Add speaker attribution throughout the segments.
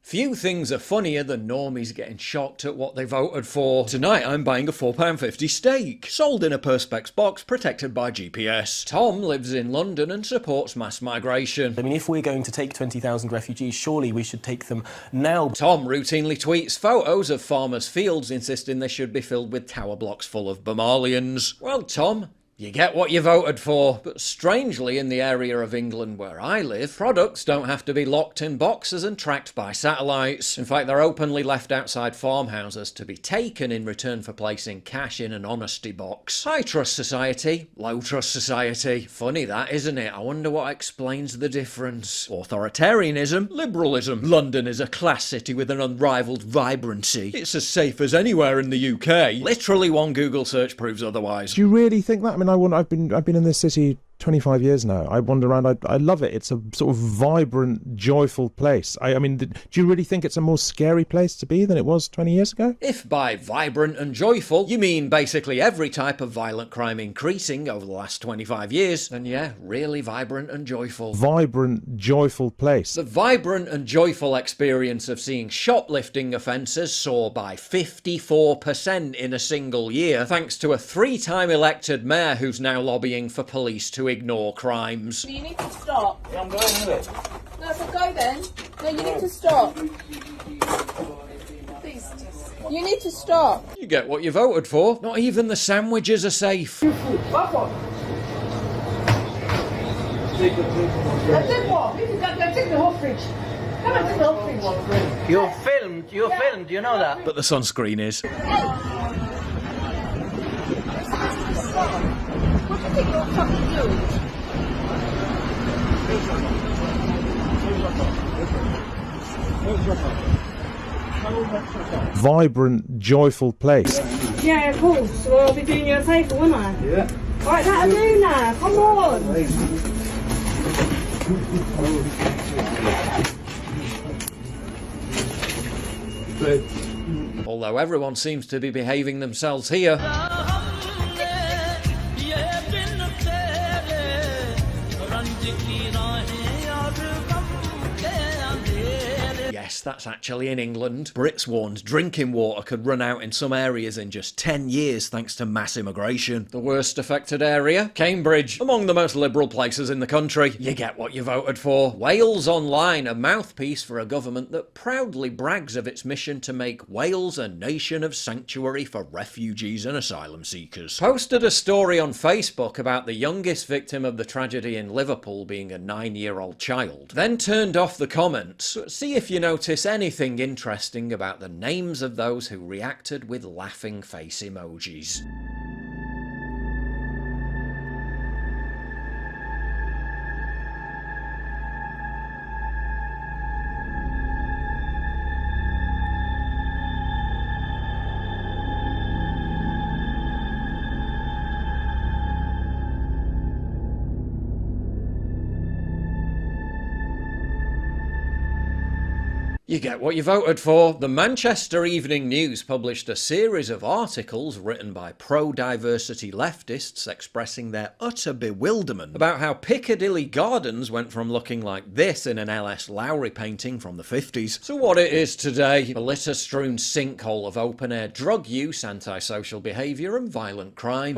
Speaker 1: Few things are funnier than normies getting shocked at what they voted for. Tonight I'm buying a £4.50 steak, sold in a Perspex box protected by GPS. Tom lives in London and supports mass migration.
Speaker 2: I mean, if we're going to take 20,000 refugees, surely we should take them now.
Speaker 1: Tom routinely tweets photos of farmers' fields, insisting they should be filled with tower blocks full of Bomalians. Well, Tom, you get what you voted for, but strangely in the area of England where I live, products don't have to be locked in boxes and tracked by satellites. In fact, they're openly left outside farmhouses to be taken in return for placing cash in an honesty box. High trust society, low trust society. Funny that, isn't it? I wonder what explains the difference. Authoritarianism, liberalism. London is a class city with an unrivaled vibrancy. It's as safe as anywhere in the UK. Literally one Google search proves otherwise.
Speaker 3: Do you really think that? I mean, I've been in this city 25 years now. I wander around. I love it. It's a sort of vibrant, joyful place. I mean, do you really think it's a more scary place to be than it was 20 years ago?
Speaker 1: If by vibrant and joyful you mean basically every type of violent crime increasing over the last 25 years, then yeah, really vibrant and joyful.
Speaker 3: Vibrant, joyful place.
Speaker 1: The vibrant and joyful experience of seeing shoplifting offences soar by 54% in a single year, thanks to a 3-time elected mayor who's now lobbying for police to ignore crimes.
Speaker 4: You need to stop.
Speaker 5: Yeah, I'm going with it.
Speaker 4: No, so go then. No, you need to stop. Please, you need to stop.
Speaker 1: You get what you voted for. Not even the sandwiches are safe.
Speaker 5: Back on. Take what? Take the whole fridge. Come on, take the whole fridge. You're filmed, you know that?
Speaker 1: But the sunscreen is.
Speaker 4: What do you think you're fucking doing?
Speaker 3: Vibrant, joyful place.
Speaker 6: Yeah, of course. Well, I'll be doing you a favour, won't I?
Speaker 5: Yeah.
Speaker 6: Right, that'll do now. Come on.
Speaker 1: Although everyone seems to be behaving themselves here. Yes, that's actually in England. Brits warned drinking water could run out in some areas in just 10 years thanks to mass immigration. The worst affected area? Cambridge, among the most liberal places in the country. You get what you voted for. Wales Online, a mouthpiece for a government that proudly brags of its mission to make Wales a nation of sanctuary for refugees and asylum seekers. Posted a story on Facebook about the youngest victim of the tragedy in Liverpool being a 9-year-old child. Then turned off the comments. See if you notice anything interesting about the names of those who reacted with laughing face emojis. You get what you voted for. The Manchester Evening News published a series of articles written by pro-diversity leftists expressing their utter bewilderment about how Piccadilly Gardens went from looking like this in an L.S. Lowry painting from the 50s to what it is today, a litter-strewn sinkhole of open-air drug use, antisocial behaviour and violent crime.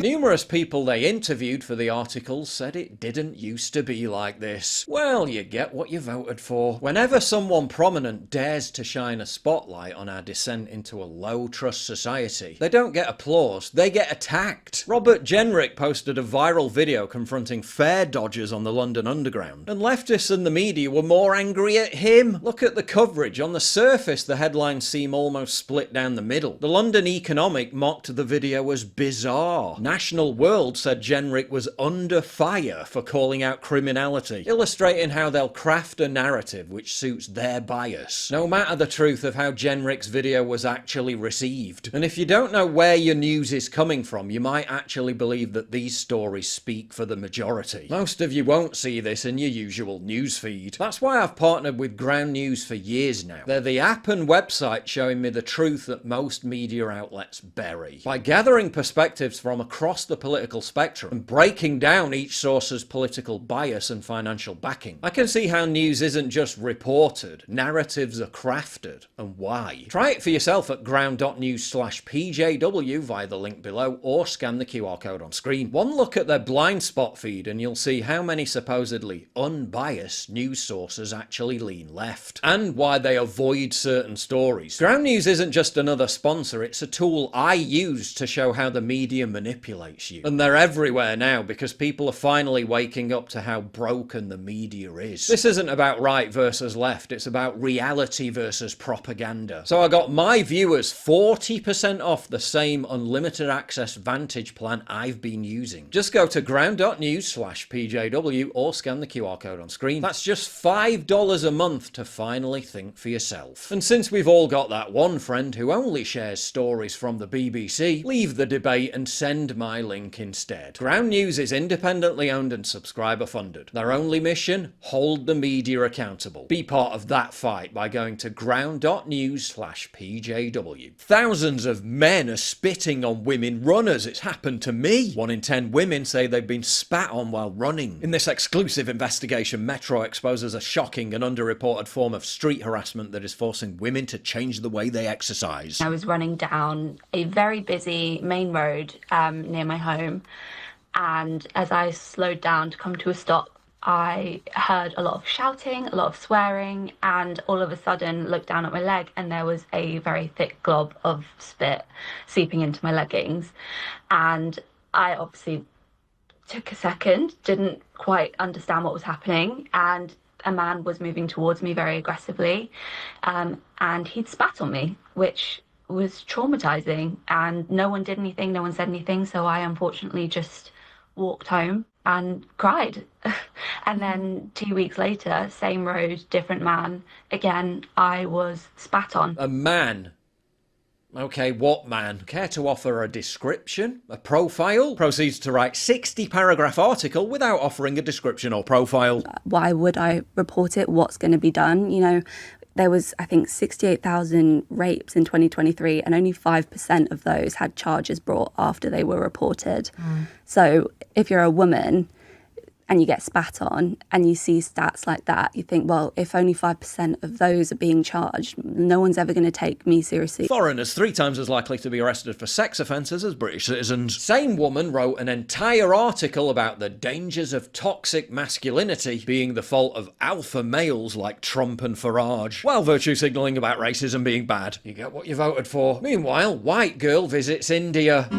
Speaker 1: Numerous people they interviewed for the articles said it didn't used to be like this. Well, you get what you voted for. Whenever someone prominent dares to shine a spotlight on our descent into a low-trust society, they don't get applause, they get attacked. Robert Jenrick posted a viral video confronting fare dodgers on the London Underground, and leftists and the media were more angry at him. Look at the coverage. On the surface, the headlines seem almost split down the middle. The London Economic mocked the video as bizarre. National World said Jenrick was under fire for calling out criminality, illustrating how they'll craft a narrative which suits their bias, no matter the truth of how Jenrick's video was actually received. And if you don't know where your news is coming from, you might actually believe that these stories speak for the majority. Most of you won't see this in your usual news feed. That's why I've partnered with Ground News for years now. They're the app and website showing me the truth that most media outlets bury. By gathering perspectives from across the political spectrum and breaking down each source's political bias and financial backing, I can see how Ground news isn't just reported, narratives are crafted, and why. Try it for yourself at ground.news/PJW via the link below, or scan the QR code on screen. One look at their blind spot feed and you'll see how many supposedly unbiased news sources actually lean left, and why they avoid certain stories. Ground news isn't just another sponsor, it's a tool I use to show how the media manipulates you. And they're everywhere now because people are finally waking up to how broken the media is. This isn't about right versus left, it's about reality versus propaganda. So I got my viewers 40% off the same unlimited access Vantage plan I've been using. Just go to ground.news/PJW or scan the QR code on screen. That's just $5 a month to finally think for yourself. And since we've all got that one friend who only shares stories from the BBC, leave the debate and send my link instead. Ground News is independently owned and subscriber funded. Their only mission? Hold the media accountable. Be part of that fight by going to ground.news/PJW. Thousands of men are spitting on women runners. It's happened to me. 1 in 10 women say they've been spat on while running. In this exclusive investigation, Metro exposes a shocking and underreported form of street harassment that is forcing women to change the way they exercise.
Speaker 7: I was running down a very busy main road near my home, and as I slowed down to come to a stop, I heard a lot of shouting, a lot of swearing, and all of a sudden looked down at my leg and there was a very thick glob of spit seeping into my leggings. And I obviously took a second, didn't quite understand what was happening, and a man was moving towards me very aggressively, and he'd spat on me, which was traumatizing, and no one did anything, no one said anything, so I unfortunately just walked home and cried. And then 2 weeks later, same road, different man, again I was spat on.
Speaker 1: A man? Okay, what man? Care to offer a description? A profile? Proceeds to write 60-paragraph article without offering a description or profile.
Speaker 8: Why would I report it? What's going to be done? You know, there was, I think, 68,000 rapes in 2023, and only 5% of those had charges brought after they were reported. So if you're a woman and you get spat on and you see stats like that, you think, well, if only 5% of those are being charged, no one's ever going to take me seriously.
Speaker 1: Foreigners 3 times as likely to be arrested for sex offences as British citizens. Same woman wrote an entire article about the dangers of toxic masculinity being the fault of alpha males like Trump and Farage, while virtue signalling about racism being bad. You get what you voted for. Meanwhile, white girl visits India.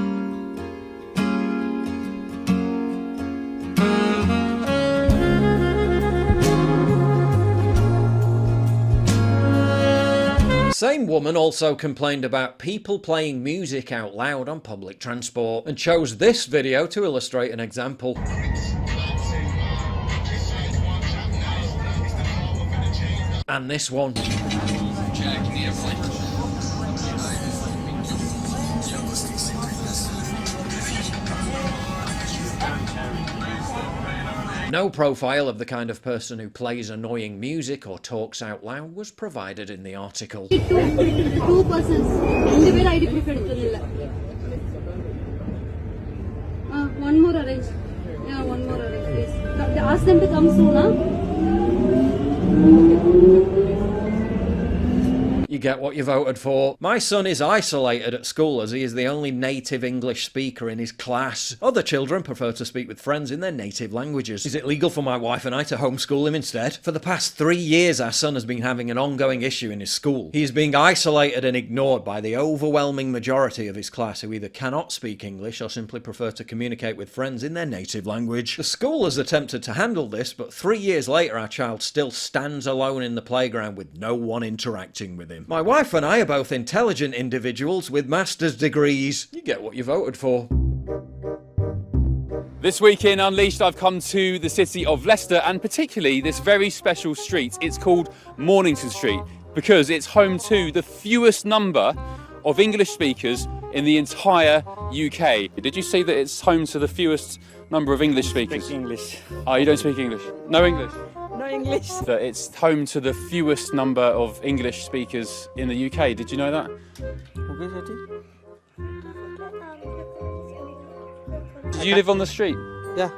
Speaker 1: Same woman also complained about people playing music out loud on public transport and chose this video to illustrate an example. And this one. No profile of the kind of person who plays annoying music or talks out loud was provided in the article.
Speaker 6: Two persons. Individual ID proof eduthunnilla. One more arrange. Yeah, one more arrange, please. Ask them to come soon, huh?
Speaker 1: You get what you voted for. My son is isolated at school as he is the only native English speaker in his class. Other children prefer to speak with friends in their native languages. Is it legal for my wife and I to homeschool him instead? For the past 3 years, our son has been having an ongoing issue in his school. He is being isolated and ignored by the overwhelming majority of his class who either cannot speak English or simply prefer to communicate with friends in their native language. The school has attempted to handle this, but 3 years later our child still stands alone in the playground with no one interacting with him. My wife and I are both intelligent individuals with master's degrees. You get what you voted for.
Speaker 9: This week in Unleashed, I've come to the city of Leicester and particularly this very special street. It's called Mornington Street because it's home to the fewest number of English speakers in the entire UK. Did you see that it's home to the fewest number of English speakers?
Speaker 5: Speak English.
Speaker 9: Oh, you don't speak English? No English?
Speaker 5: No English.
Speaker 9: That it's home to the fewest number of English speakers in the UK. Did you know that? Did you live on the street?
Speaker 5: Yeah.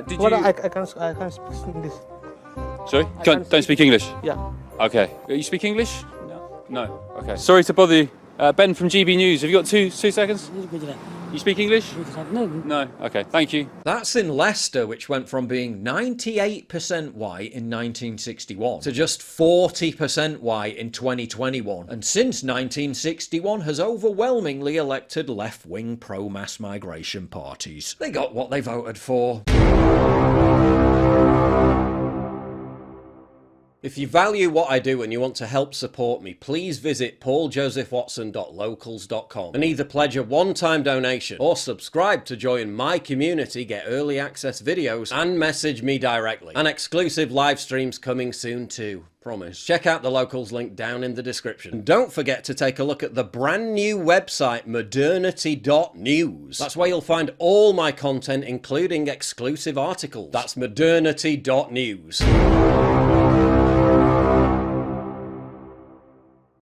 Speaker 9: Did
Speaker 5: What
Speaker 9: you?
Speaker 5: I can't speak English.
Speaker 9: Sorry? Don't speak English?
Speaker 5: Yeah.
Speaker 9: Okay. You speak English? No. No. Okay. Sorry to bother you. Ben from GB News. Have you got two seconds? You speak English? No. Okay. Thank you.
Speaker 1: That's in Leicester, which went from being 98% white in 1961 to just 40% white in 2021. And since 1961 has overwhelmingly elected left-wing pro-mass migration parties. They got what they voted for. If you value what I do and you want to help support me, please visit pauljosephwatson.locals.com and either pledge a one-time donation or subscribe to join my community, get early access videos, and message me directly. And exclusive live streams coming soon too. Promise. Check out the Locals link down in the description. And don't forget to take a look at the brand new website modernity.news. That's where you'll find all my content, including exclusive articles. That's modernity.news.